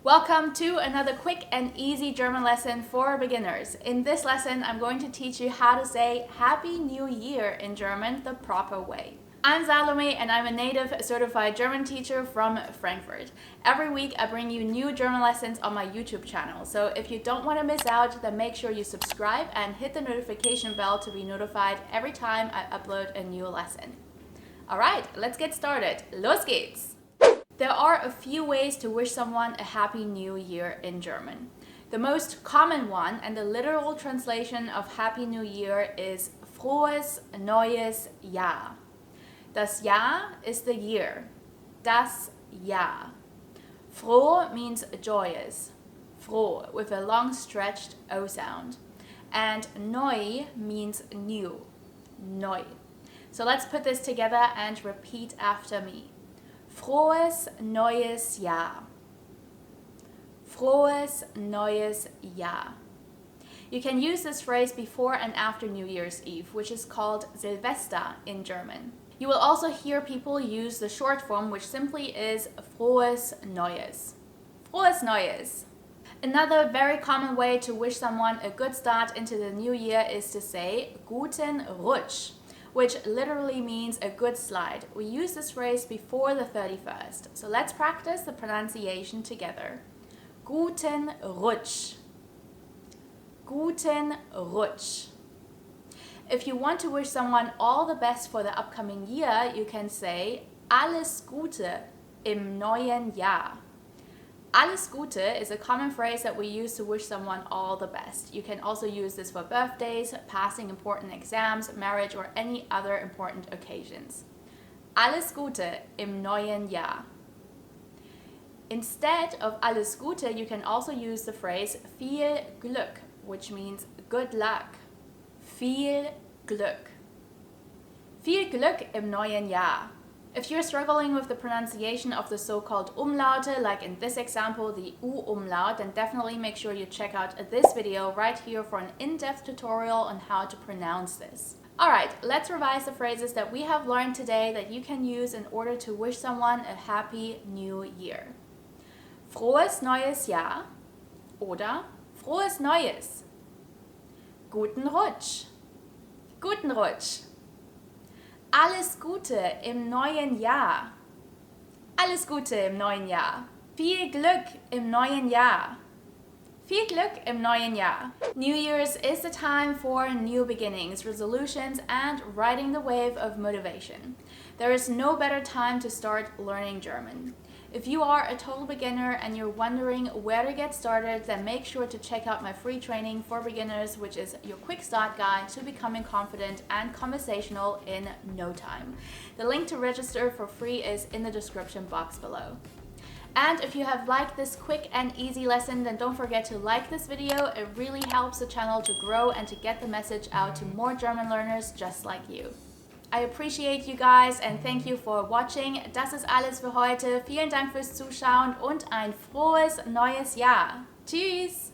Welcome to another quick and easy German lesson for beginners. In this lesson, I'm going to teach you how to say Happy New Year in German the proper way. I'm Salome and I'm a native certified German teacher from Frankfurt. Every week I bring you new German lessons on my YouTube channel. So if you don't want to miss out, then make sure you subscribe and hit the notification bell to be notified every time I upload a new lesson. Alright, let's get started. Los geht's! There are a few ways to wish someone a Happy New Year in German. The most common one and the literal translation of Happy New Year is Frohes neues Jahr. Das Jahr is the year. Das Jahr. Froh means joyous. Froh with a long stretched O sound. And neu means new. Neu. So let's put this together and repeat after me. Frohes neues Jahr. Frohes neues Jahr. You can use this phrase before and after New Year's Eve, which is called Silvester in German. You will also hear people use the short form, which simply is Frohes Neues. Frohes Neues. Another very common way to wish someone a good start into the new year is to say Guten Rutsch, which literally means a good slide. We use this phrase before the 31st. So let's practice the pronunciation together. Guten Rutsch. Guten Rutsch. If you want to wish someone all the best for the upcoming year, you can say Alles Gute im neuen Jahr. Alles Gute is a common phrase that we use to wish someone all the best. You can also use this for birthdays, passing important exams, marriage, or any other important occasions. Alles Gute im neuen Jahr. Instead of Alles Gute, you can also use the phrase viel Glück, which means good luck. Viel Glück. Viel Glück im neuen Jahr. If you're struggling with the pronunciation of the so-called umlaute, like in this example, the U umlaut, then definitely make sure you check out this video right here for an in-depth tutorial on how to pronounce this. Alright, let's revise the phrases that we have learned today that you can use in order to wish someone a happy new year. Frohes neues Jahr oder Frohes Neues. Guten Rutsch. Guten Rutsch. Alles Gute im neuen Jahr. Alles Gute im neuen Jahr. Viel Glück im neuen Jahr. Viel Glück im neuen Jahr. New Year's is the time for new beginnings, resolutions, and riding the wave of motivation. There is no better time to start learning German. If you are a total beginner and you're wondering where to get started, then make sure to check out my free training for beginners, which is your quick start guide to becoming confident and conversational in no time. The link to register for free is in the description box below. And if you have liked this quick and easy lesson, then don't forget to like this video. It really helps the channel to grow and to get the message out to more German learners just like you. I appreciate you guys and thank you for watching. Das ist alles für heute. Vielen Dank fürs Zuschauen und ein frohes neues Jahr. Tschüss!